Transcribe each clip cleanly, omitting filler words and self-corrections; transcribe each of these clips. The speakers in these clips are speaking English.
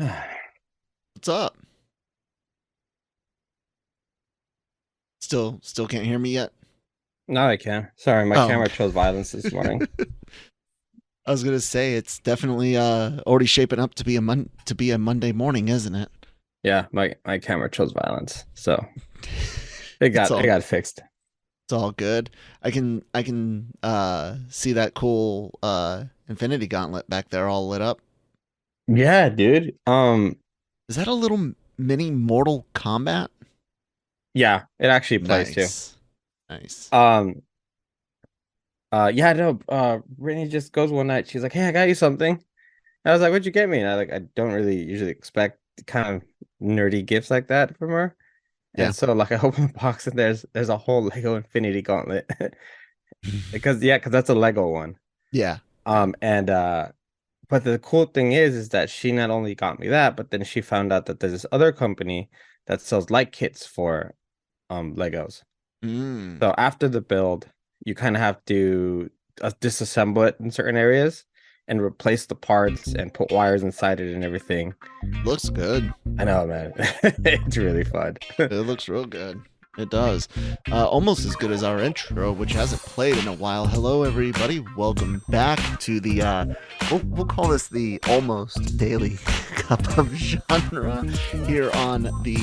What's up? Still can't hear me yet? No, I can. Sorry, my Oh, camera okay. chose violence this morning. I was gonna say it's definitely already shaping up to be a Monday morning, isn't it? Yeah, my camera chose violence. So it It's got it all got fixed. it's all good. I can see that cool Infinity Gauntlet back there all lit up. Yeah, dude. Is that a little mini Mortal Kombat? Yeah, it actually plays too. Nice, nice. Um, yeah, no, Brittany just goes one night, she's like, "Hey, I got you something." I was like, "What'd you get me?" And I don't really usually expect kind of nerdy gifts like that from her. Yeah, And so like I open the box and there's a whole Lego Infinity Gauntlet. Because that's a Lego one. yeah, yeah. And But the cool thing is that she not only got me that, but then she found out that there's this other company that sells light kits for Legos. Mm. So after the build, you kind of have to disassemble it in certain areas and replace the parts and put wires inside it and everything. Looks good. I know, man. It's really fun. It looks real good. It does. Almost as good as our intro, which hasn't played in a while. Hello, everybody. Welcome back to the, we'll call this the almost daily cup of genre here on the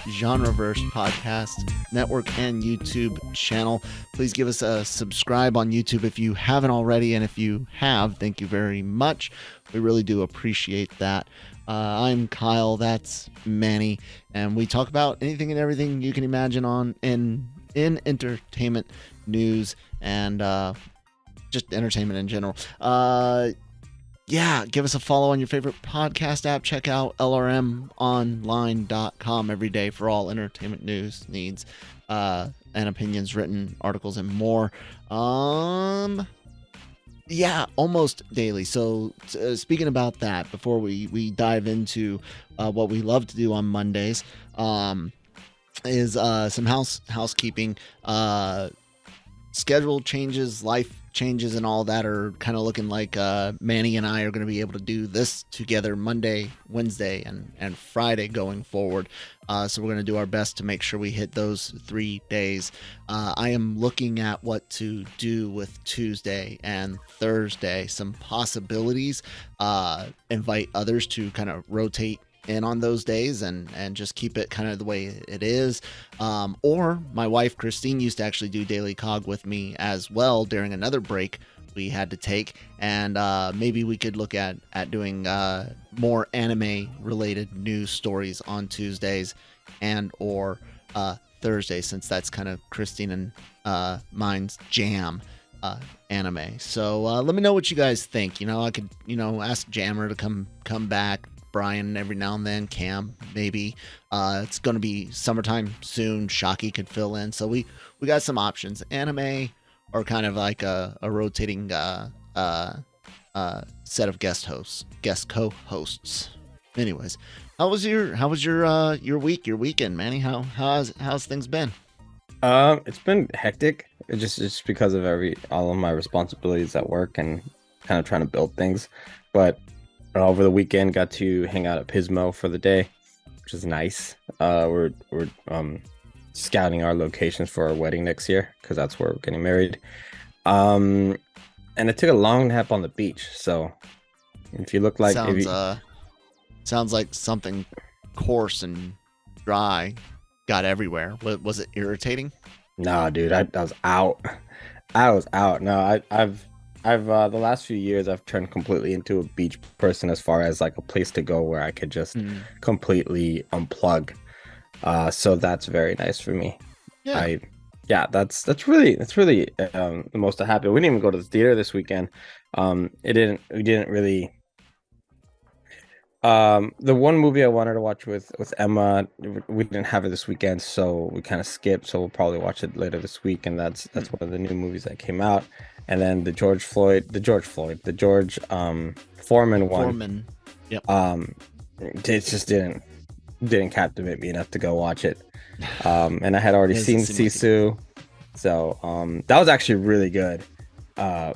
Genreverse podcast network and YouTube channel. Please give us a subscribe on YouTube if you haven't already. And if you have, thank you very much. We really do appreciate that. I'm Kyle. That's Manny, and we talk about anything and everything you can imagine on in entertainment news and just entertainment in general. Yeah, give us a follow on your favorite podcast app. Check out lrmonline.com every day for all entertainment news needs and opinions, written articles, and more. Yeah, almost daily. So, speaking about that, before we dive into what we love to do on Mondays, is some housekeeping. Schedule changes, life changes, and all that are kind of looking like Manny and I are going to be able to do this together Monday, Wednesday, and Friday going forward. So we're going to do our best to make sure we hit those 3 days. I am looking at what to do with Tuesday and Thursday, some possibilities. Invite others to kind of rotate in on those days and just keep it kind of the way it is. Or my wife Christine used to actually do Daily Cog with me as well during another break we had to take, and maybe we could look at doing more anime related news stories on Tuesdays and or Thursday, since that's kind of Christine and mine's jam. Anime. So let me know what you guys think. I could ask Jammer to come back, Brian every now and then, Cam maybe. It's going to be summertime soon. Shocky could fill in, so we got some options. Anime or kind of like a rotating set of guest co-hosts. Anyways, how was your week, your weekend, Manny? How's things been? It's been hectic. It's just because of all of my responsibilities at work and kind of trying to build things. But over the weekend, got to hang out at Pismo for the day, which is nice. We're scouting our locations for our wedding next year because that's where we're getting married. Um, and I took a long nap on the beach. So if you look like if Sounds you, sounds like something coarse and dry got everywhere. Was it irritating? nah, dude, I was out. I was out. No, I've the last few years I've turned completely into a beach person as far as like a place to go where I could just Mm. completely unplug. So that's very nice for me. Yeah. I Yeah, that's really the most I'm happy. We didn't even go to the theater this weekend. It didn't we didn't really the one movie I wanted to watch with Emma, we didn't have it this weekend, so we kind of skipped. So we'll probably watch it later this week, and Hmm. that's one of the new movies that came out. And then the George Foreman one, Foreman. Yep. um, it just didn't captivate me enough to go watch it. And I had already It doesn't seen seem like it. Sisu, so that was actually really good. Uh,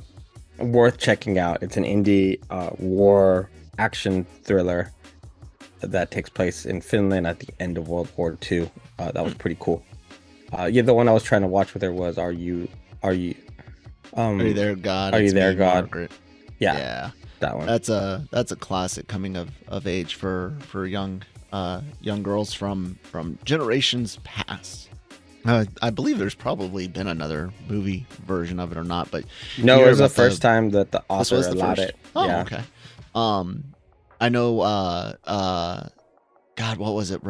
Worth checking out. It's an indie war action thriller. that takes place in Finland at the end of World War II. That was pretty cool. Yeah, the one I was trying to watch with her was are you Are You There, God? Are You It's There, Me, God? Margaret. Yeah, Yeah, that one. that's a classic coming of age for young girls from generations past. I believe there's probably been another movie version of it or not, but you No, it hear was the about first time that the this author was the allowed first. it. Oh, Yeah. okay. Um, I know. God, what was it?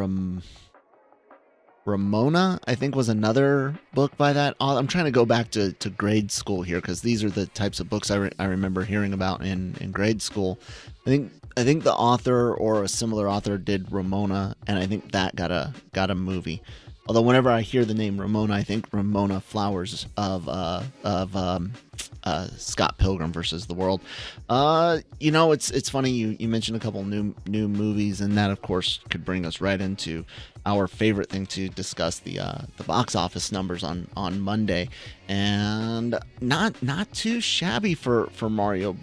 Ramona, I think, was another book by that. I'm trying to go back to grade school here because these are the types of books I remember hearing about in grade school. I think the author or a similar author did Ramona, and I think that got a movie. Although whenever I hear the name Ramona, I think Ramona Flowers of Scott Pilgrim versus the World. It's funny you mentioned a couple new movies, and that of course could bring us right into our favorite thing to discuss, the box office numbers on Monday, and not too shabby for Mario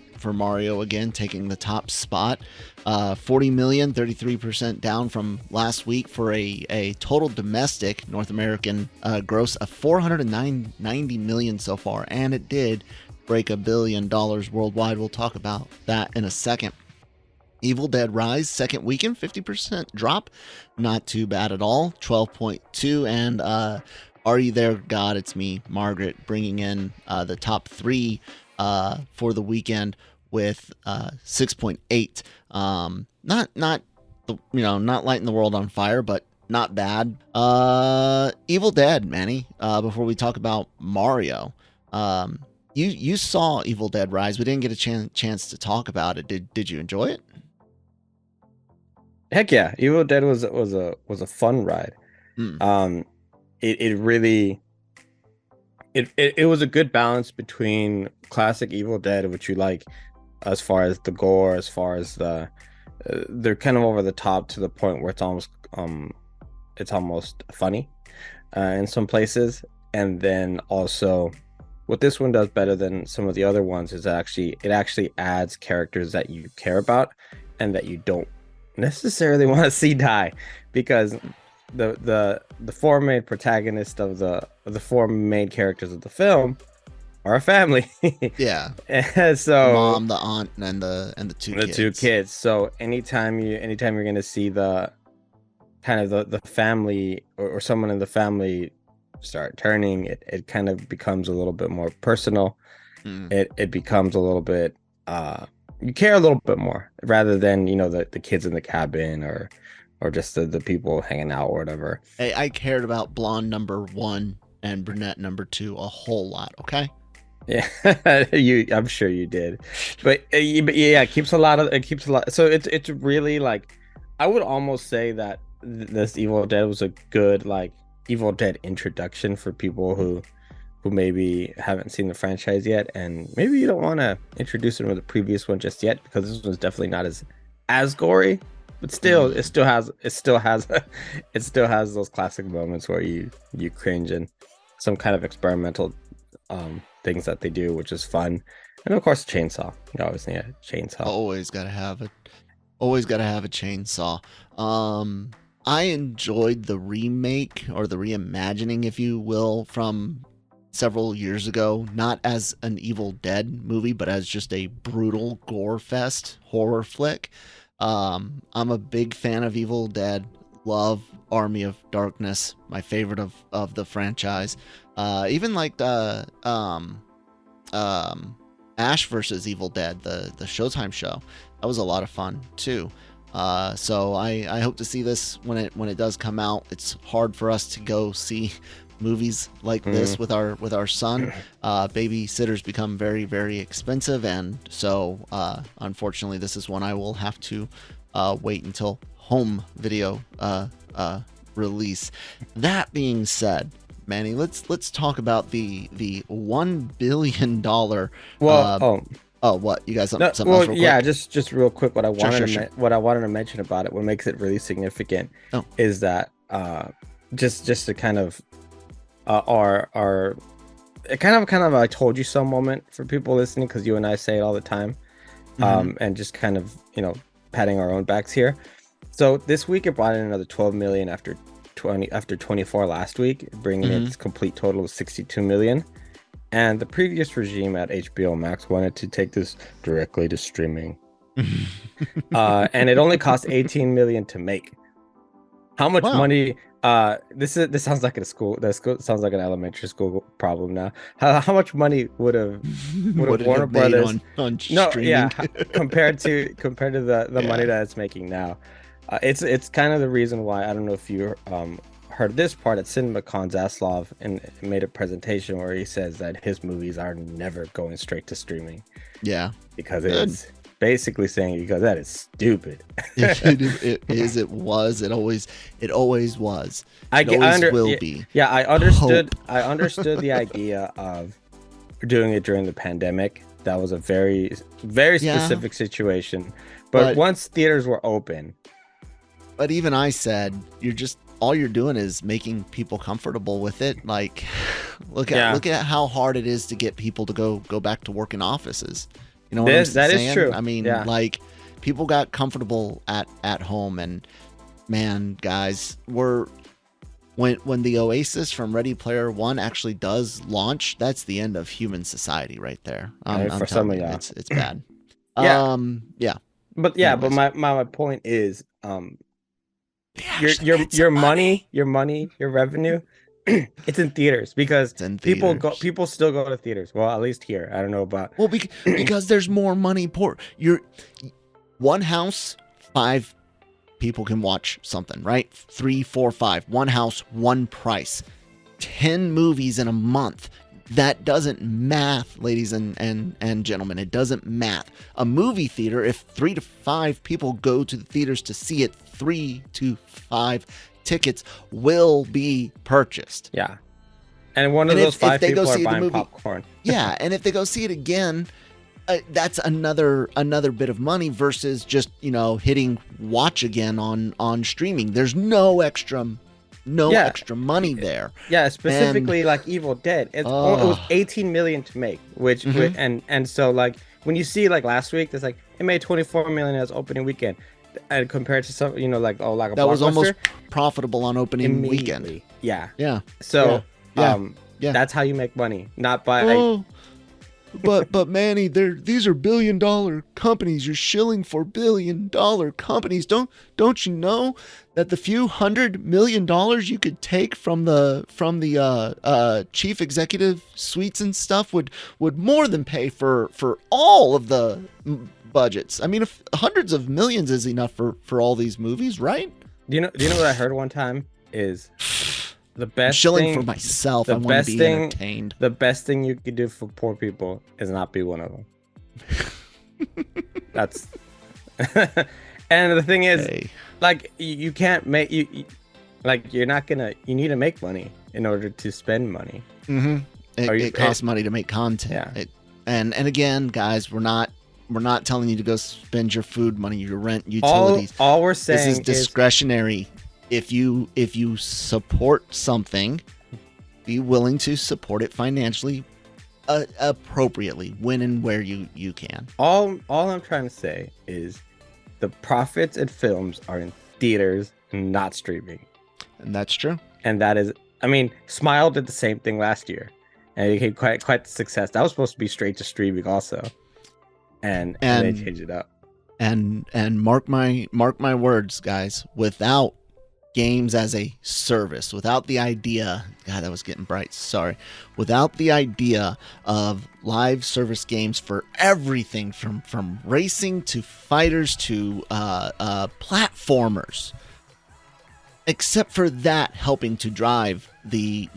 again taking the top spot. 40 million, 33% down from last week for a total domestic North American gross of 490 million so far, and it did break $1 billion worldwide. We'll talk about that in a second. Evil Dead Rise, second weekend, 50% drop. Not too bad at all. 12.2. And Are You There, God? It's Me, Margaret, bringing in the top three for the weekend with 6.8. Not not lighting the world on fire, but not bad. Evil Dead, Manny. Before we talk about Mario, you saw Evil Dead Rise. We didn't get a chance to talk about it. Did you enjoy it? Heck yeah, Evil Dead was a fun ride. Mm. It really it was a good balance between classic Evil Dead, which you like, as far as the gore, as far as they're kind of over the top to the point where it's almost funny in some places. And then also, what this one does better than some of the other ones is it actually adds characters that you care about and that you don't necessarily want to see die, because the four main protagonists of the four main characters of the film are a family. Yeah. And so the mom, the aunt, and the two kids. So anytime you're gonna see the kind of the family or someone in the family start turning, it kind of becomes a little bit more personal. It becomes a little bit you care a little bit more, rather than the kids in the cabin or just the people hanging out or whatever. Hey, I cared about blonde number 1 and brunette number 2 a whole lot. Okay. Yeah, I'm sure you did, but yeah, it keeps a lot. So it's really like, I would almost say that this Evil Dead was a good like Evil Dead introduction for people who maybe haven't seen the franchise yet, and maybe you don't want to introduce them to the previous one just yet, because this one's definitely not as gory, but still it still has those classic moments where you cringe, and some kind of experimental things that they do, which is fun. And of course, chainsaw. You always need a chainsaw. Always gotta have it. Always gotta have a chainsaw. I enjoyed the remake, or the reimagining, if you will, from several years ago, not as an Evil Dead movie, but as just a brutal gore fest horror flick. I'm a big fan of Evil Dead. Love Army of Darkness, my favorite of the franchise. Even like the Ash versus Evil Dead, the Showtime show, that was a lot of fun too. So I hope to see this when it does come out. It's hard for us to go see movies like this with our son. Babysitters become very, very expensive, and so unfortunately this is one I will have to wait until home video release. That being said, Manny, let's talk about the $1 billion. What you guys? Something else real quick? Yeah, just real quick. What I wanted Sure. to mention about it, what makes it really significant, is that just to kind of our kind of I told you so moment for people listening, because you and I say it all the time, and just kind of patting our own backs here. So this week it brought in another 12 million after 24 last week, bringing its complete total of 62 million. And the previous regime at HBO Max wanted to take this directly to streaming. And it only cost 18 million to make. How much money? This sounds like sounds like an elementary school problem now. How much money would have Warner Brothers on streaming? Compared to the money that it's making now. It's kind of the reason why, I don't know if you heard this part at CinemaCon, Zaslav and made a presentation where he says that his movies are never going straight to streaming. Yeah, because it's basically saying, because that is stupid. It always was. Will be. Yeah, I understood the idea of doing it during the pandemic. That was a very, very specific situation. But once theaters were open. But even I said, all you're doing is making people comfortable with it. Like, look at how hard it is to get people to go back to work in offices. You know what I'm saying? That is true. I mean, like, people got comfortable at home, and man, guys, when the Oasis from Ready Player One actually does launch, that's the end of human society right there. For some of y'all, it's bad. Yeah. But my point is, your money, your revenue, it's in theaters, because people still go to theaters. Well, at least here, I don't know about. Well, because there's more money. You're one house, 5 people can watch something, right? 3, 4, 5. One house, one price. 10 movies in a month. That doesn't math, ladies and gentlemen. It doesn't math. A movie theater, if 3 to 5 people go to the theaters to see it, 3 to 5 tickets will be purchased. Yeah. And one of those 5 people are buying popcorn. Yeah, and if they go see it again, that's another bit of money versus just, hitting watch again on streaming. There's no extra money there. Yeah, specifically like Evil Dead. It was 18 million to make, which and so, like, when you see, like, last week, there's like, it made 24 million as opening weekend, and compared to some, like a that was almost profitable on opening weekend. Yeah. So that's how you make money, not by but Manny, these are billion-dollar companies. You're shilling for billion-dollar companies. Don't you know that the few $100 million you could take from the chief executive suites and stuff would more than pay for all of the budgets. I mean, if hundreds of millions is enough for all these movies, right? Do you know what I heard one time is the best shilling thing for myself. I want to be entertained. The best thing you could do for poor people is not be one of them. That's and the thing is, like, you can't make you need to make money in order to spend money. It costs money to make content. Yeah. And again, guys, we're not telling you to go spend your food money, your rent, utilities. All we're saying this is discretionary. If you support something, be willing to support it financially appropriately when and where you can. All I'm trying to say is the profits in films are in theaters, not streaming. And that's true. And that is, I mean, Smile did the same thing last year, and it became quite the success. That was supposed to be straight to streaming also, and they changed it up. And mark my words, guys. Without games as a service, without the idea, God, that was getting bright, sorry, without the idea of live service games for everything from racing to fighters to platformers, except for that helping to drive the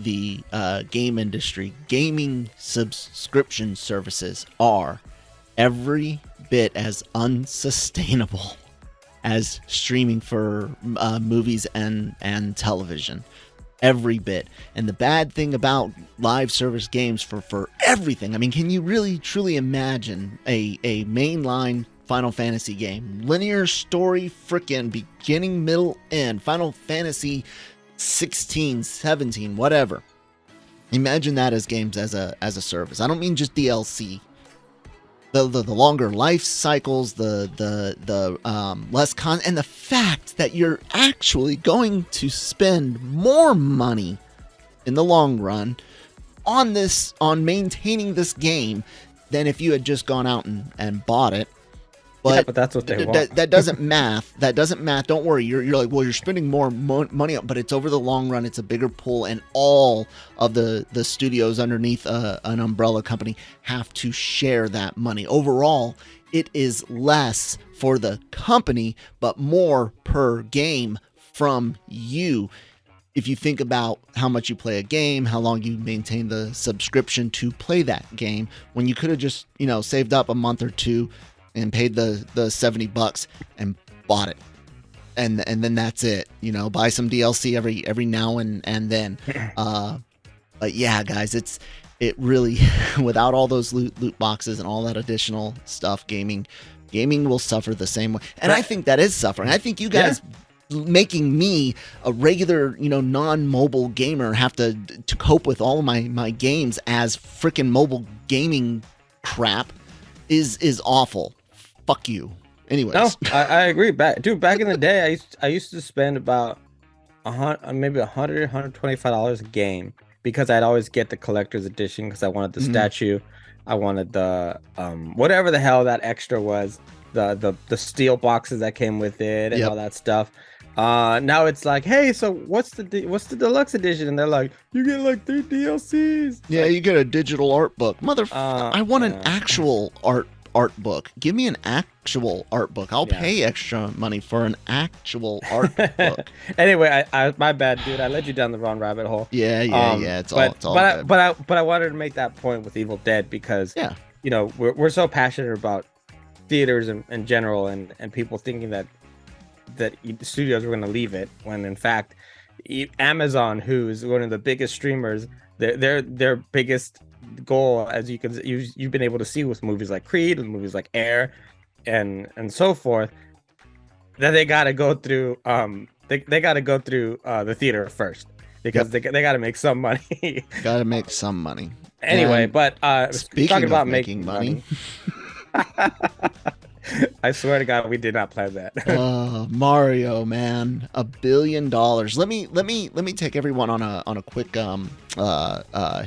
game industry, gaming subscription services are every bit as unsustainable as streaming for movies and television. Every bit. And the bad thing about live service games for everything, I mean, can you really truly imagine a mainline Final Fantasy game, linear story, frickin' beginning, middle, end, Final Fantasy 16, 17, whatever. Imagine that as games as a service. I don't mean just DLC. the longer life cycles, the less and the fact that you're actually going to spend more money in the long run on maintaining this game than if you had just gone out and bought it. But that's what they want. That doesn't math. That doesn't math. Don't worry. You're like, well, you're spending more money, but it's over the long run. It's a bigger pool, and all of the studios underneath an umbrella company have to share that money. Overall, it is less for the company, but more per game from you. If you think about how much you play a game, how long you maintain the subscription to play that game, when you could have just, saved up a month or two and paid the $70 and bought it, and then that's it. Buy some DLC every now and then. But yeah, guys, it really without all those loot boxes and all that additional stuff, gaming will suffer the same way. And I think that is suffering. I think you guys making me a regular, non-mobile gamer have to cope with all of my games as freaking mobile gaming crap is awful. Fuck you. Anyways. No, I agree. Back in the day, I used to spend about maybe $125 a game, because I'd always get the collector's edition because I wanted the statue, I wanted the whatever the hell that extra was, the steel boxes that came with it and all that stuff. Now it's like, hey, so what's the deluxe edition? And they're like, you get like 3 DLCs. Yeah, you get a digital art book. I want an actual art book. Give me an actual art book. I'll pay extra money for an actual art book. Anyway, I my bad, dude. I led you down the wrong rabbit hole. Yeah. It's all good. But I wanted to make that point with Evil Dead because we're so passionate about theaters in general, and people thinking that the studios were going to leave it, when in fact Amazon, who is one of the biggest streamers, their biggest goal, as you've been able to see with movies like Creed and movies like Air and so forth, that they got to go through they got to go through the theater first, because they got to make some money. Anyway, and but speaking talking of about making money. I swear to God, we did not plan that. Mario, man, $1 billion. Let me take everyone on a quick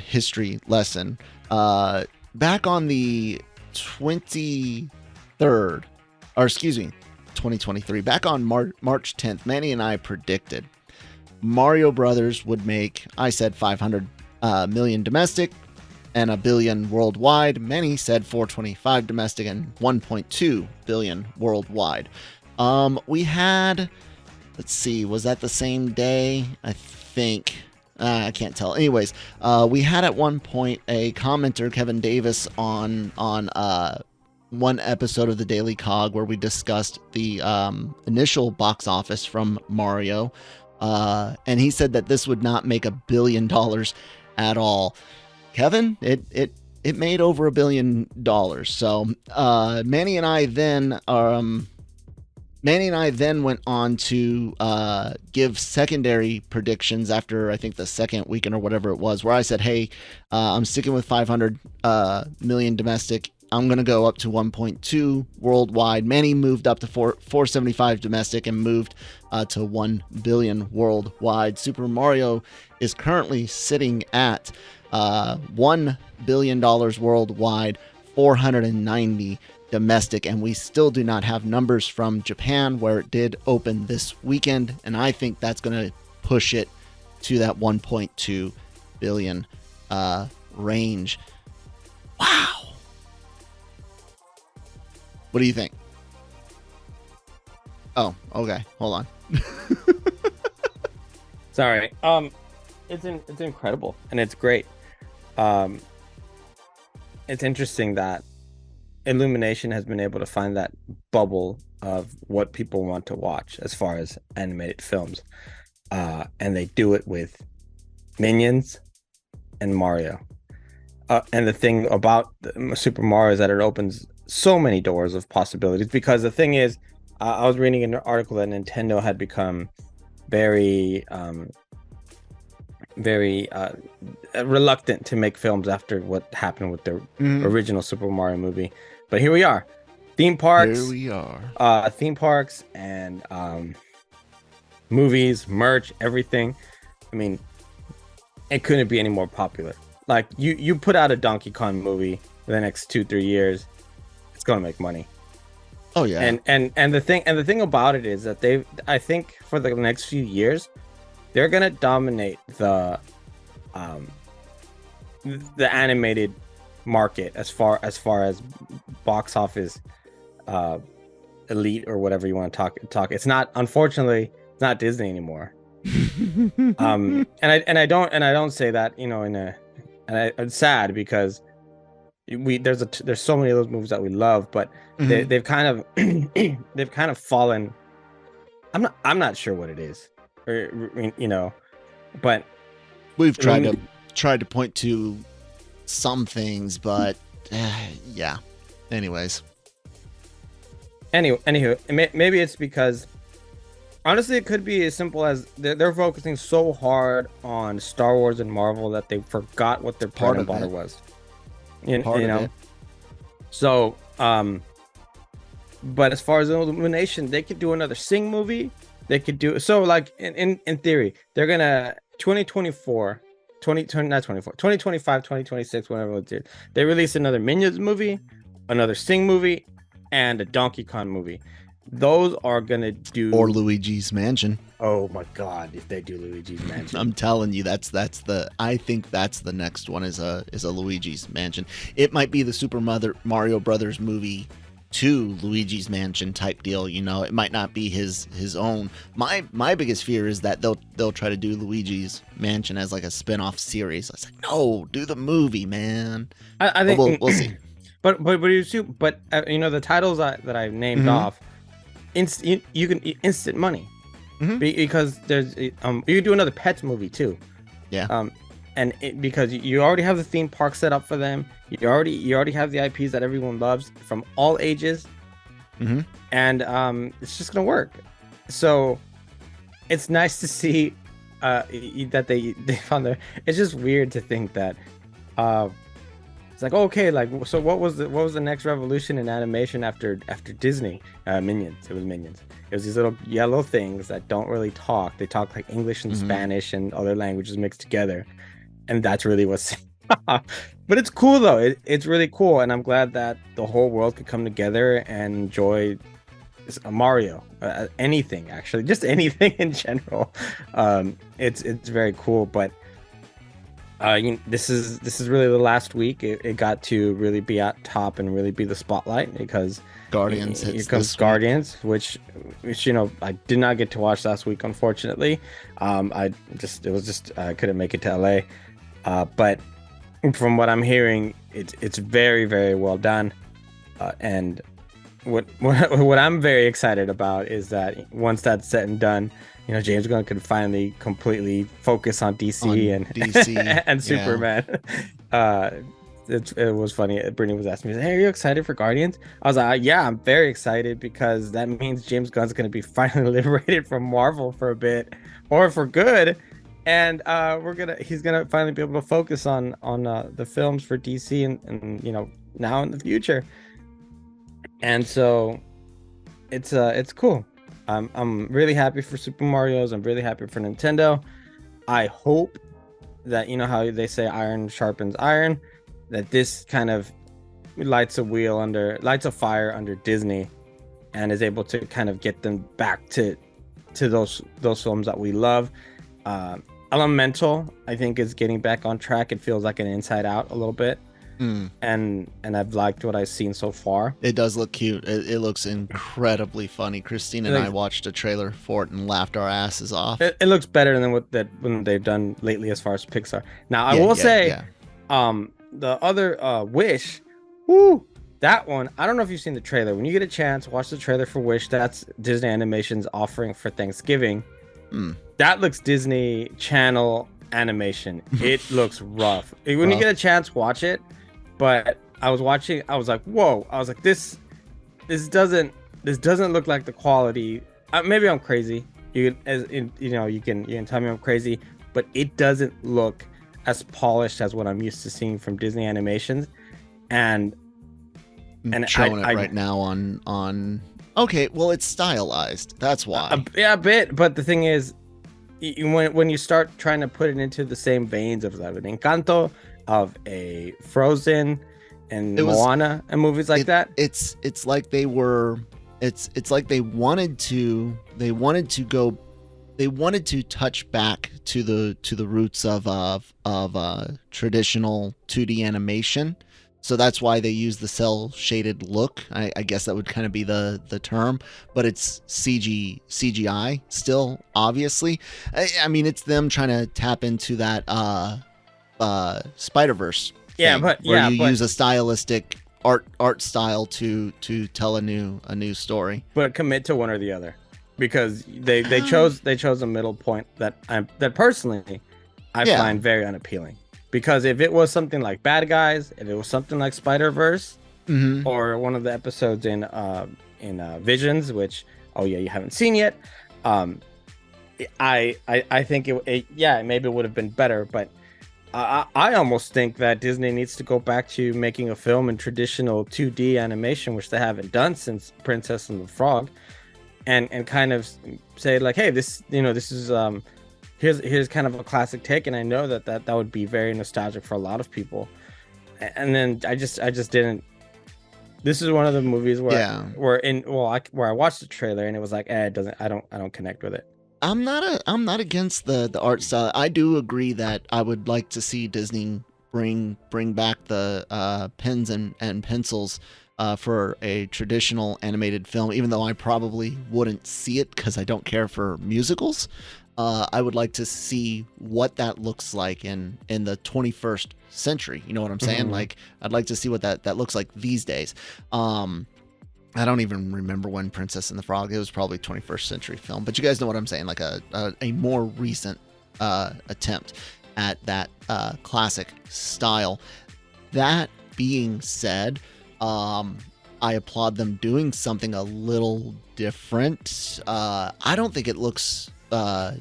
history lesson. Back on the 2023. Back on March 10th, Manny and I predicted Mario Brothers would make, I said 500 million domestic and $1 billion worldwide. Many said 425 domestic and 1.2 billion worldwide. We had, let's see, was that the same day? I think. I can't tell. Anyways, we had at one point a commenter, Kevin Davis, on one episode of the Daily Cog where we discussed the initial box office from Mario, and he said that this would not make $1 billion at all. Kevin, it made over $1 billion. So Manny and I then went on to give secondary predictions after, I think, the second weekend or whatever it was, where I said, hey, I'm sticking with 500 million domestic. I'm going to go up to 1.2 worldwide. Manny moved up to 475 domestic and moved to 1 billion worldwide. Super Mario is currently sitting at $1 billion worldwide, 490 domestic, and we still do not have numbers from Japan, where it did open this weekend, and I think that's going to push it to that 1.2 billion range. Wow. What do you think? Oh, okay. Hold on. Sorry. It's incredible and it's great. It's interesting that Illumination has been able to find that bubble of what people want to watch as far as animated films, and they do it with Minions and Mario. And the thing about Super Mario is that it opens so many doors of possibilities, because the thing is, I was reading an article that Nintendo had become very reluctant to make films after what happened with their original Super Mario movie. But here we are, theme Here parks, we are. and movies, merch, everything. I mean, it couldn't be any more popular. Like you put out a Donkey Kong movie for the next 2-3 years, it's gonna make money. Oh yeah. And the thing about it is that I think for the next few years, they're gonna dominate the animated market as far as box office elite or whatever you want to talk. It's not, unfortunately, it's not Disney anymore. And I don't say that, you know, it's sad because there's so many of those movies that we love, but they've kind of they've kind of fallen. I'm not sure what it is, or, you know, but we've tried to point to some things, but yeah. Anyways. Anywho, maybe it's because honestly, it could be as simple as they're focusing so hard on Star Wars and Marvel that they forgot what their bread and butter was. You know. So, but as far as Illumination, they could do another Sing movie. They could do so, like in theory, they're gonna 2024, 2025, 2026, whatever it is. They release another Minions movie, another Sing movie, and a Donkey Kong movie. Those are gonna do, or Luigi's Mansion. Oh my god, if they do Luigi's Mansion. I'm telling you, I think that's the next one is a Luigi's Mansion. It might be the Super Mario Brothers movie to Luigi's Mansion type deal, you know. It might not be his own. My biggest fear is that they'll try to do Luigi's Mansion as like a spin-off series. I was like, no, do the movie, man. I think we'll see. But you know, the titles that I've named off, you can instant money, because there's you can do another Pets movie too. Yeah. Because you already have the theme park set up for them, you already have the IPs that everyone loves from all ages, and it's just gonna work. So it's nice to see that they found their. It's just weird to think that it's like, okay, like, so what was the next revolution in animation after Disney? Minions. It was Minions. It was these little yellow things that don't really talk. They talk like English and Spanish and other languages mixed together, and that's really what's. But it's cool though. It's really cool, and I'm glad that the whole world could come together and enjoy Mario. Anything, actually, just anything in general. It's very cool, but. This is really the last week. It got to really be at top and really be the spotlight because Guardians. Here comes Guardians, which you know, I did not get to watch last week, unfortunately. I couldn't make it to LA. But from what I'm hearing, it's very, very well done. And what I'm very excited about is that once that's said and done, you know, James Gunn could finally completely focus on DC and Superman. It was funny. Brittany was asking me, "Hey, are you excited for Guardians?" I was like, "Yeah, I'm very excited because that means James Gunn's going to be finally liberated from Marvel for a bit, or for good, and he's gonna finally be able to focus on the films for DC and you know, now in the future." And so it's cool. I'm really happy for Super Mario's. I'm really happy for Nintendo. I hope that, you know how they say iron sharpens iron, that this kind of lights a fire under Disney and is able to kind of get them back to those films that we love. Elemental, I think, is getting back on track. It feels like an Inside Out a little bit. And I've liked what I've seen so far. It does look cute. It looks incredibly funny. Christine and I watched a trailer for it and laughed our asses off. It looks better than when they've done lately as far as Pixar. Now I will say, the other Wish, that one, I don't know if you've seen the trailer. When you get a chance, watch the trailer for Wish. That's Disney Animation's offering for Thanksgiving. That looks Disney Channel animation. It looks rough. When you get a chance, watch it. But I was watching, I was like, whoa. I was like, this doesn't look like the quality. Maybe I'm crazy. You can tell me I'm crazy, but it doesn't look as polished as what I'm used to seeing from Disney animations. And And showing it right now on. Okay, well, it's stylized. That's why. Yeah, a bit. But the thing is, when you start trying to put it into the same veins of like an Encanto, of a Frozen, and Moana, and movies like that, it's like they were. It's like they wanted to touch back to the roots of traditional 2D animation. So that's why they use the cell shaded look. I guess that would kind of be the term, but it's CGI still, obviously. I mean, it's them trying to tap into that Spider-Verse yeah, thing, but where you use a stylistic art style to tell a new story. But commit to one or the other, because they chose a middle point that personally I find very unappealing. Because if it was something like Bad Guys, if it was something like Spider-Verse, or one of the episodes in Visions, which you haven't seen yet, I think it maybe it would have been better, but I almost think that Disney needs to go back to making a film in traditional 2D animation, which they haven't done since Princess and the Frog, and kind of say like, hey, this is here's kind of a classic take, and I know that would be very nostalgic for a lot of people. And then I just didn't. This is one of the movies where I watched the trailer and it was like, I don't connect with it. I'm not against the art style. I do agree that I would like to see Disney bring back the pens and pencils for a traditional animated film, even though I probably wouldn't see it because I don't care for musicals. I would like to see what that looks like in the 21st century. You know what I'm saying? Like, I'd like to see what that looks like these days. I don't even remember when Princess and the Frog. It was probably 21st century film, but you guys know what I'm saying. Like a more recent attempt at that classic style. That being said, I applaud them doing something a little different. I don't think it looks. I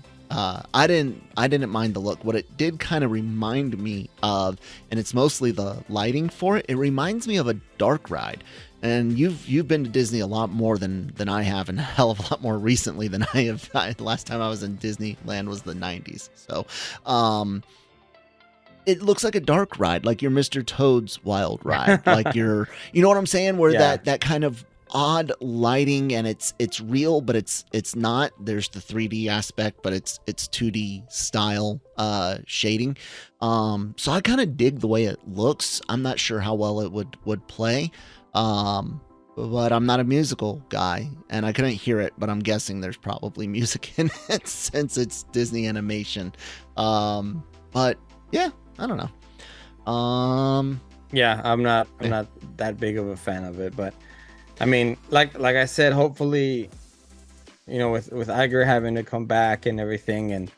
didn't mind the look. What it did kind of remind me of, and it's mostly the lighting for it. It reminds me of a dark ride. And you've been to Disney a lot more than I have, and a hell of a lot more recently than I have. Last time I was in Disneyland was the 90s. So, it looks like a dark ride, like your Mr. Toad's Wild Ride, like you know what I'm saying? Where that kind of odd lighting, and it's real, but it's not. There's the 3D aspect, but it's 2D style shading. So I kind of dig the way it looks. I'm not sure how well it would play. But I'm not a musical guy, and I couldn't hear it, but I'm guessing there's probably music in it since it's Disney animation. But yeah, I don't know. Yeah, I'm not that big of a fan of it, but I mean, like I said, hopefully, with Iger having to come back and everything, and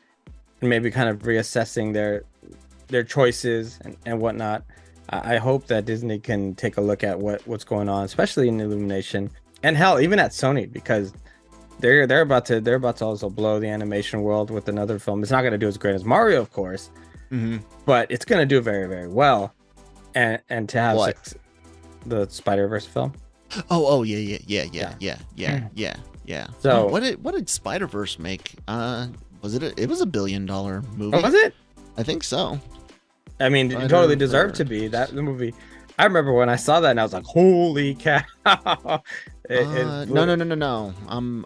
maybe kind of reassessing their choices and whatnot. I hope that Disney can take a look at what's going on, especially in Illumination, and hell, even at Sony, because they're about to also blow the animation world with another film. It's not going to do as great as Mario, of course, but it's going to do very, very well. And to have the Spider-Verse film. Oh yeah. So what did Spider-Verse make? Was it? It was $1 billion movie. Oh, was it? I think so. I mean, it totally deserved to be that movie. I remember when I saw that and I was like, "Holy cow!" No. I'm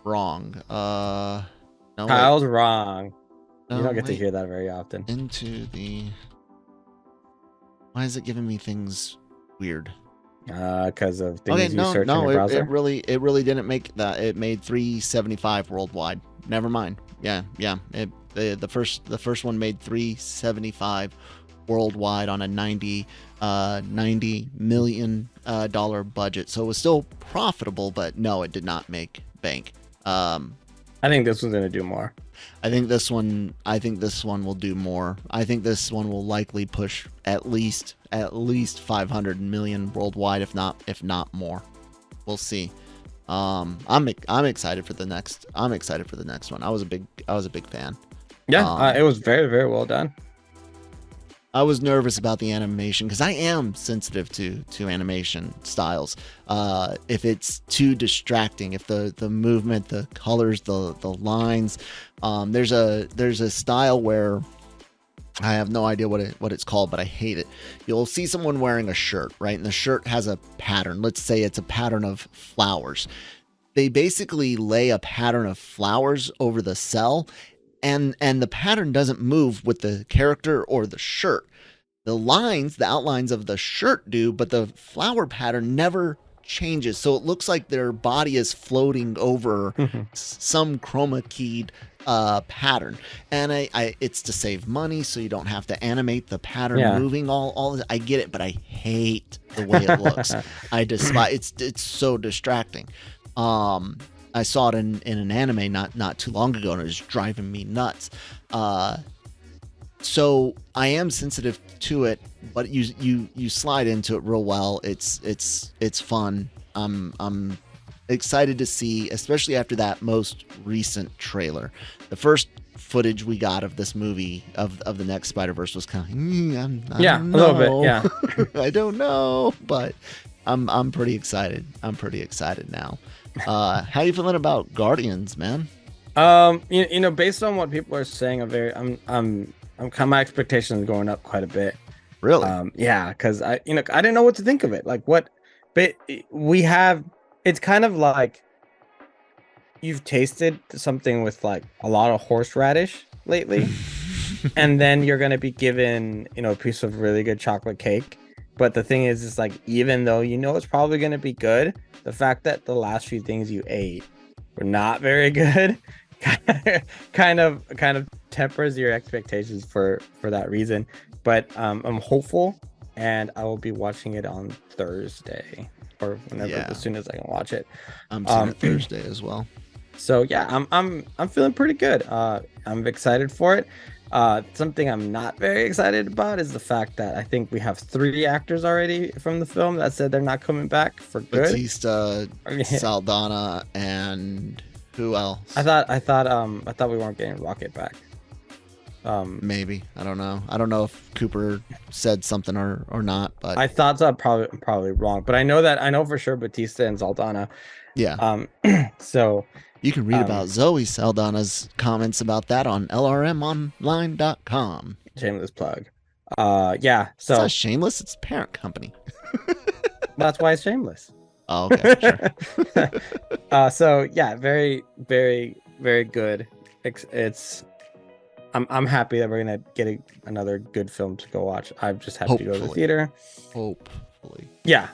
wrong. No, Kyle's wrong. No, you don't get to hear that very often. Why is it giving me things weird? Because of things you search in your browser. It really didn't make that. It made 375 worldwide. Never mind. Yeah. The first one made 375 worldwide on a $90 million budget. So it was still profitable, but no, it did not make bank. I think this one's gonna do more. I think this one will do more. I think this one will likely push at least 500 million worldwide, if not more. We'll see. I'm excited for the next. I'm excited for the next one. I was a big fan. Yeah, it was very, very well done. I was nervous about the animation because I am sensitive to animation styles. If it's too distracting, if the movement, the colors, the lines, there's a style where I have no idea what it's called, but I hate it. You'll see someone wearing a shirt, right? And the shirt has a pattern. Let's say it's a pattern of flowers. They basically lay a pattern of flowers over the cell, and the pattern doesn't move with the character or the shirt. The lines, the outlines of the shirt do, but the flower pattern never changes. So it looks like their body is floating over some chroma keyed pattern. And it's to save money, so you don't have to animate the pattern moving all. I get it, but I hate the way it looks. I despise it's so distracting. I saw it in an anime not too long ago, and it was driving me nuts. So I am sensitive to it, but you slide into it real well. It's fun. I'm excited to see, especially after that most recent trailer. The first footage we got of this movie of the next Spider-Verse was kind of I don't know. A little bit, yeah. I don't know, but I'm pretty excited. I'm pretty excited now. How you feeling about Guardians, man? Based on what people are saying, I'm kind of, my expectations are going up quite a bit. Really? Yeah, because I didn't know what to think of it. Like what, but it's kind of like you've tasted something with like a lot of horseradish lately, and then you're gonna be given a piece of really good chocolate cake. But the thing is, it's like, even though it's probably gonna be good, the fact that the last few things you ate were not very good kind of tempers your expectations for that reason. But I'm hopeful, and I will be watching it on Thursday or whenever, as soon as I can watch it. I'm seeing it Thursday as well. So yeah, I'm feeling pretty good. I'm excited for it. Something I'm not very excited about is the fact that I think we have 3 actors already from the film that said they're not coming back for good. Batista, Saldana, and who else? I thought we weren't getting Rocket back. Maybe, I don't know. I don't know if Cooper said something or not, but I thought so. Probably wrong, but I know for sure Batista and Saldana. Yeah. So you can read about Zoe Saldana's comments about that on lrmonline.com. Shameless plug. Yeah. So it's not shameless. It's a parent company. That's why it's shameless. Oh, okay. Sure. So yeah, very, very, very good. I'm happy that we're gonna get another good film to go watch. I'm just happy to go to the theater. Hopefully. Yeah.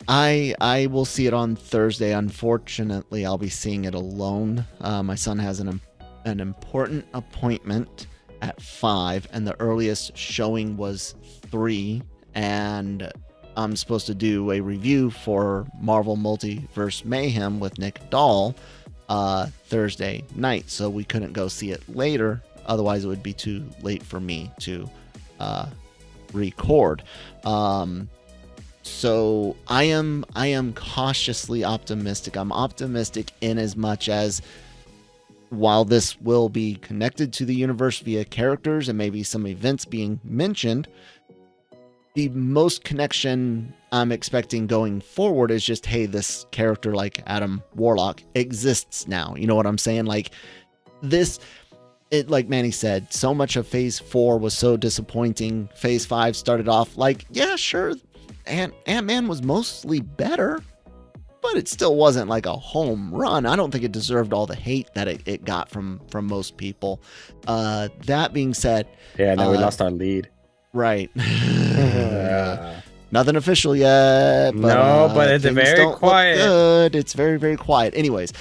I will see it on Thursday. Unfortunately, I'll be seeing it alone. My son has an important appointment at 5, and the earliest showing was 3, and I'm supposed to do a review for Marvel Multiverse Mayhem with Nick Dahl Thursday night, so we couldn't go see it later. Otherwise, it would be too late for me to record. So I am cautiously optimistic. I'm optimistic in as much as, while this will be connected to the universe via characters and maybe some events being mentioned, the most connection I'm expecting going forward is just, hey, this character like Adam Warlock exists now. You know what I'm saying? Like this, like Manny said, so much of Phase 4 was so disappointing. Phase 5 started off like, yeah, sure, Ant-Man was mostly better, but it still wasn't like a home run. I don't think it deserved all the hate that it got from most people. That being said, we lost our lead. Right. Nothing official yet. But, but it's very quiet. Good. It's very, very quiet. Anyways,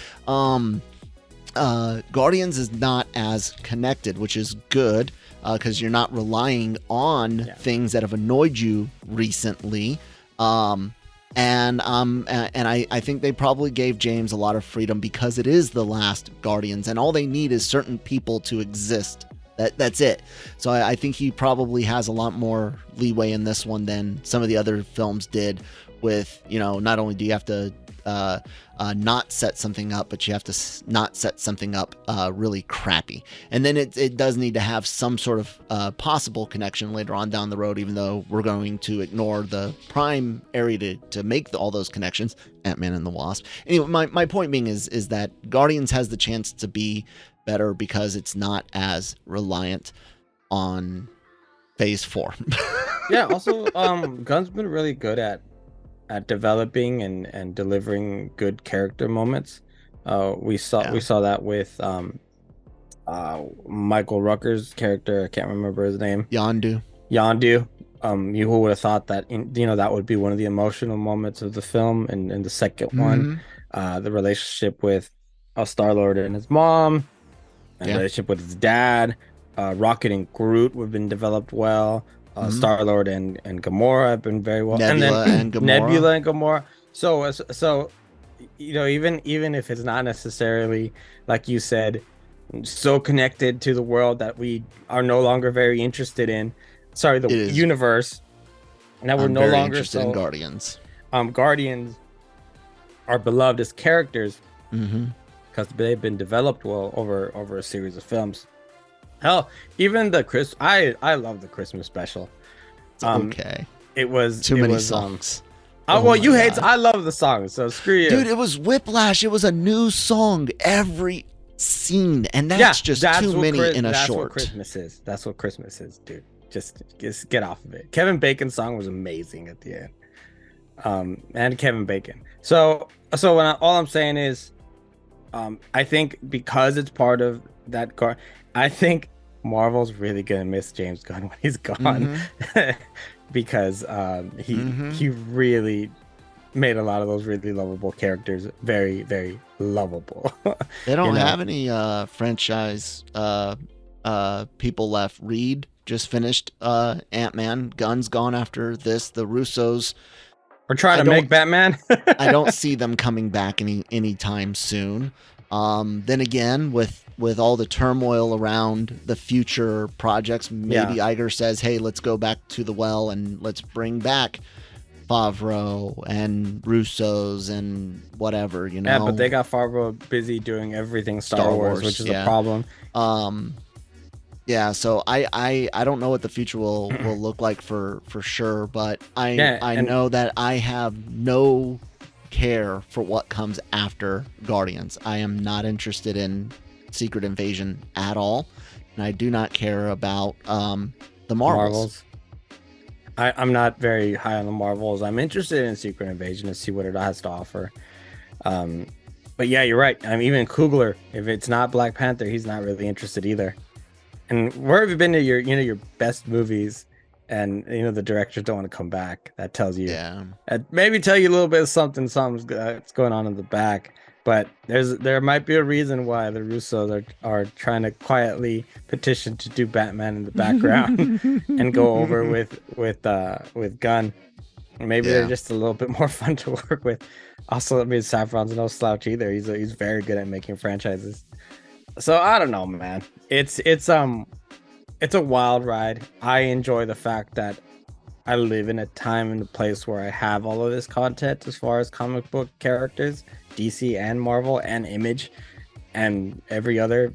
Guardians is not as connected, which is good. Because you're not relying on things that have annoyed you recently. And I think they probably gave James a lot of freedom because it is the last Guardians, and all they need is certain people to exist. That's it. So I think he probably has a lot more leeway in this one than some of the other films did, with, not only do you have to not set something up, but you have to not set something up really crappy. And then it does need to have some sort of possible connection later on down the road, even though we're going to ignore the prime area to make all those connections, Ant-Man and the Wasp. Anyway, my point being is that Guardians has the chance to be better because it's not as reliant on Phase 4. Yeah, also, Gunn's been really good at developing and delivering good character moments. We saw that with Michael Rooker's character. I can't remember his name. Yondu. You would have thought that that would be one of the emotional moments of the film, and in the second one, the relationship with Star-Lord and his mom, and the relationship with his dad. Rocket and Groot have been developed well. Star-Lord and Gamora have been very well. Nebula and Gamora. So even if it's not necessarily, like you said, so connected to the world that we are no longer very interested in. Sorry, the universe. Now we're no longer interested in Guardians. Guardians are beloved as characters because they've been developed well over a series of films. Hell, even I love the Christmas special. Okay. It was too many songs. Well, you hate. I love the songs, so screw you, dude. It was whiplash. It was a new song every scene, and that's just too many in a short. That's what Christmas is. That's what Christmas is, dude. Just get off of it. Kevin Bacon's song was amazing at the end. And Kevin Bacon. So all I'm saying is, I think because it's part of that I think Marvel's really gonna miss James Gunn when he's gone, because he really made a lot of those really lovable characters very, very lovable. They don't have any franchise people left. Reed just finished Ant-Man. Gunn's gone after this. The Russos are trying to make Batman. I don't see them coming back anytime soon. Then again, with all the turmoil around the future projects, maybe Iger says, hey, let's go back to the well and let's bring back Favreau and Russo's and whatever, Yeah, but they got Favreau busy doing everything Star Wars, which is a problem. Yeah, so I don't know what the future will look like for sure, but I know that I have no care for what comes after Guardians. I am not interested in Secret Invasion at all, and I do not care about the Marvels. I'm not very high on the Marvels. I'm interested in Secret Invasion to see what it has to offer. But yeah, you're right. I mean, even Coogler, if it's not Black Panther, he's not really interested either. And where have you been to your best movies, and the directors don't want to come back? That tells you, maybe tell you a little bit of something's going on in the back. But there might be a reason why the Russos are trying to quietly petition to do Batman in the background and go over with Gunn. Maybe they're just a little bit more fun to work with. Also, I mean, Saffron's no slouch either. He's very good at making franchises. So I don't know, man. It's a wild ride. I enjoy the fact that I live in a time and a place where I have all of this content as far as comic book characters, DC and Marvel and Image, and every other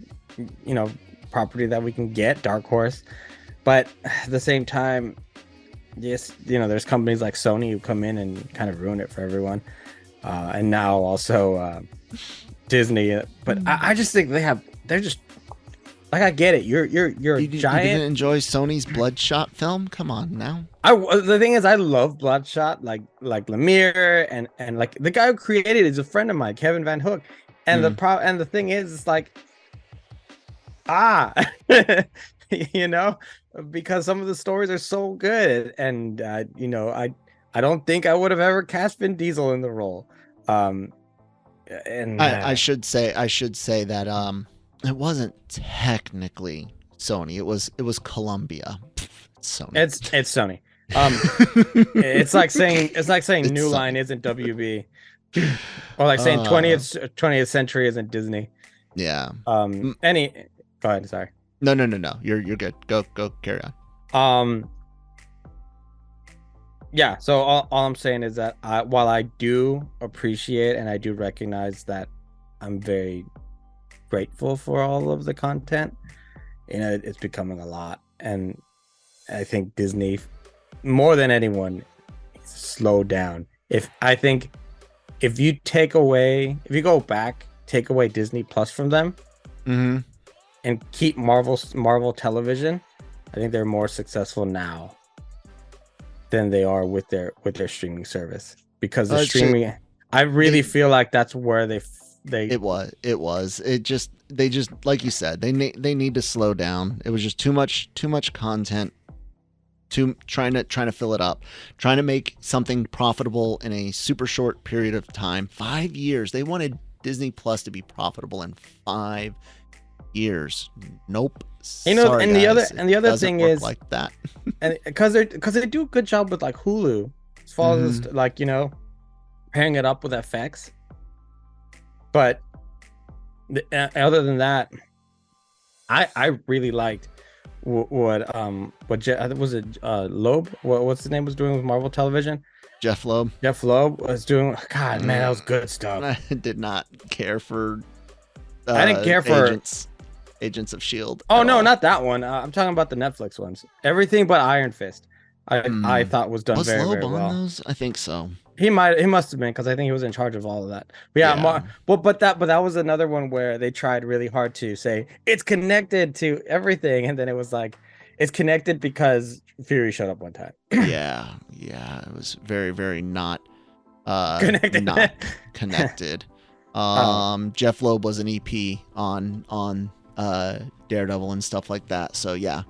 property that we can get, Dark Horse. But at the same time, there's companies like Sony who come in and kind of ruin it for everyone, and now also Disney. But I just think they're just like, I get it. You're a giant. You didn't enjoy Sony's Bloodshot film? Come on now. The thing is, I love Bloodshot, like Lemire, and like the guy who created it is a friend of mine, Kevin Van Hook. And the thing is, it's like, because some of the stories are so good, and I don't think I would have ever cast Vin Diesel in the role. And I should say that it wasn't technically Sony. It was Columbia. It's Sony. It's Sony. It's like saying New Line isn't WB, or like saying 20th Century isn't Disney. Yeah. Go ahead. Sorry. No. You're good. Go carry on. Yeah, so all I'm saying is that while I do appreciate and I do recognize that I'm very grateful for all of the content, it's becoming a lot. And I think Disney, more than anyone, needs to slow down. If you go back, take away Disney Plus from them Mm-hmm. and keep Marvel Television, I think they're more successful now than they are with their streaming service, because the streaming, I really feel like that's where they it was they just like you said, they need to slow down. It was just too much content, trying to fill it up, trying to make something profitable in a super short period of time. 5 years. They wanted Disney Plus to be profitable in 5 years. Nope. Sorry, and guys. the other thing is like that. and because they do a good job with like Hulu as far as like, pairing it up with FX, but other than that, I really liked what was it Loeb, what's his name, was doing with Marvel Television. Jeff Loeb was doing, God, man, that was good stuff. I did not care for I didn't care for Agents of S.H.I.E.L.D. Oh no, not that one. I'm talking about the Netflix ones. Everything but Iron Fist, I thought was done very, very well. Those? I think so. He must have been, because I think he was in charge of all of that. But yeah. But that was another one where they tried really hard to say it's connected to everything, and then it was like it's connected because Fury showed up one time. yeah, it was very, very not connected. Not connected. Jeff Loeb was an EP on Daredevil and stuff like that. So yeah.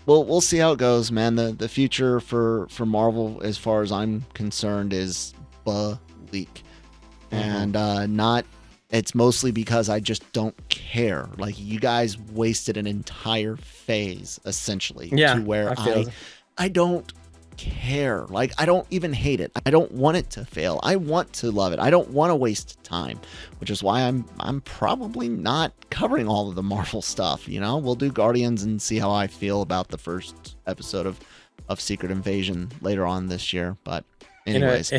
We'll see how it goes, man. The future for Marvel, as far as I'm concerned, is bleak. And it's mostly because I just don't care. Like, you guys wasted an entire phase essentially to where I don't care. Like, I don't even hate it. I don't want it to fail. I want to love it. I don't want to waste time, which is why I'm probably not covering all of the Marvel stuff. We'll do Guardians and see how I feel about the first episode of Secret Invasion later on this year. But anyways,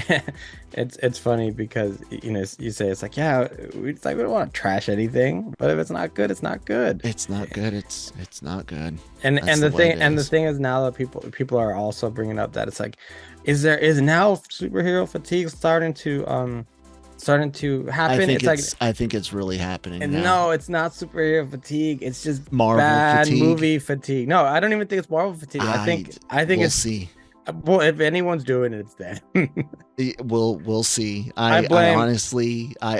it's funny because you say it's like, yeah, we don't want to trash anything, but if it's not good, it's not good. It's not good. It's not good. And the thing is now that people are also bringing up that it's like, is now superhero fatigue starting to happen? I think it's really happening. And now. No, it's not superhero fatigue. It's just Marvel bad fatigue. Movie fatigue. No, I don't even think it's Marvel fatigue. I think we'll see. Well, if anyone's doing it, it's them. We'll see. I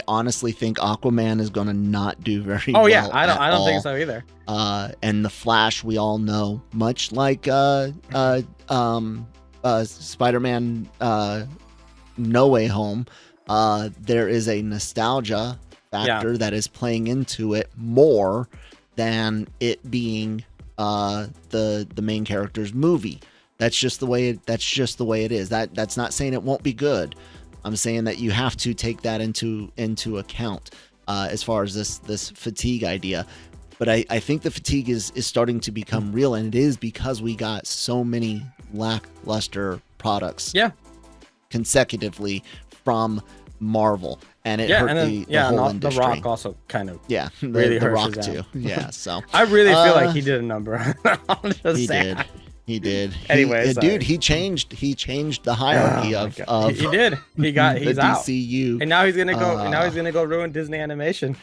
honestly think Aquaman is going to not do very well. Oh yeah, I don't think so either. And the Flash, we all know, much like Spider-Man No Way Home, there is a nostalgia factor that is playing into it more than it being the main character's movie. That's just the way it is. That's not saying it won't be good. I'm saying that you have to take that into account as far as this fatigue idea. But I think the fatigue is starting to become real, and it is because we got so many lackluster products consecutively from Marvel, and it hurt the whole industry. The Rock also kind of really the Rock too. Yeah, so I really feel like he did a number. He did. Anyway, dude, he changed the hierarchy of he did. He's out. DCU, and now he's gonna go. And now he's gonna go ruin Disney animation.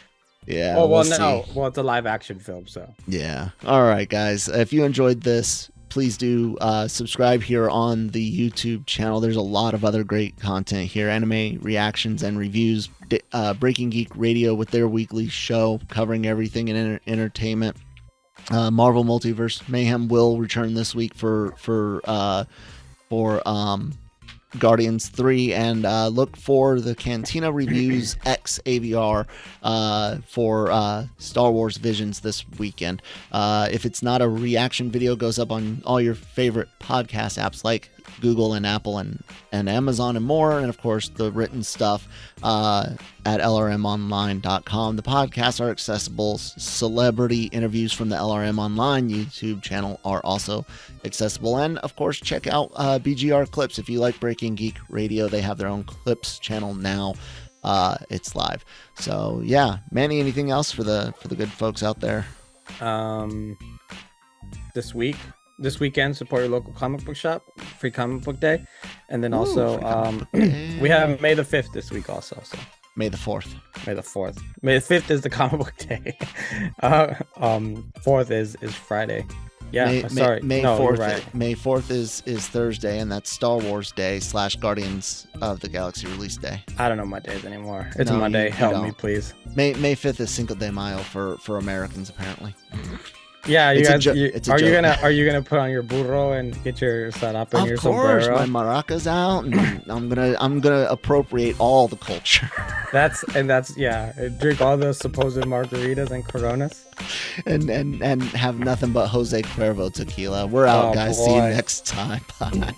Yeah. Oh well, no. Well, it's a live action film, so. Yeah. All right, guys. If you enjoyed this, please do subscribe here on the YouTube channel. There's a lot of other great content here: anime reactions and reviews, Breaking Geek Radio with their weekly show covering everything in entertainment. Marvel Multiverse Mayhem will return this week for Guardians 3, and look for the Cantina Reviews X AVR for Star Wars Visions this weekend. If it's not a reaction video, goes up on all your favorite podcast apps like Google and Apple and Amazon and more. And of course, the written stuff at lrmonline.com. The podcasts are accessible. Celebrity interviews from the LRM Online YouTube channel are also accessible. And of course, check out BGR Clips. If you like Breaking Geek Radio, they have their own Clips channel now. It's live. So yeah, Manny, anything else for the good folks out there? This weekend, support your local comic book shop, free comic book day. And then also we have May the 5th this week also. So May the 4th. May the 4th. May the 5th is the comic book day. 4th is Friday. Yeah, May 4th. Right. May 4th is Thursday, and that's Star Wars Day / Guardians of the Galaxy release day. I don't know my days anymore. It's a Monday. Help me, please. May 5th is Cinco de Mayo for Americans, apparently. Yeah, you guys. Are you gonna put on your burro and get your sarap and your sombrero? Of course, my maracas out, and I'm gonna appropriate all the culture. That's drink all the supposed margaritas and Coronas, and have nothing but Jose Cuervo tequila. We're out, guys. Boy. See you next time. Bye.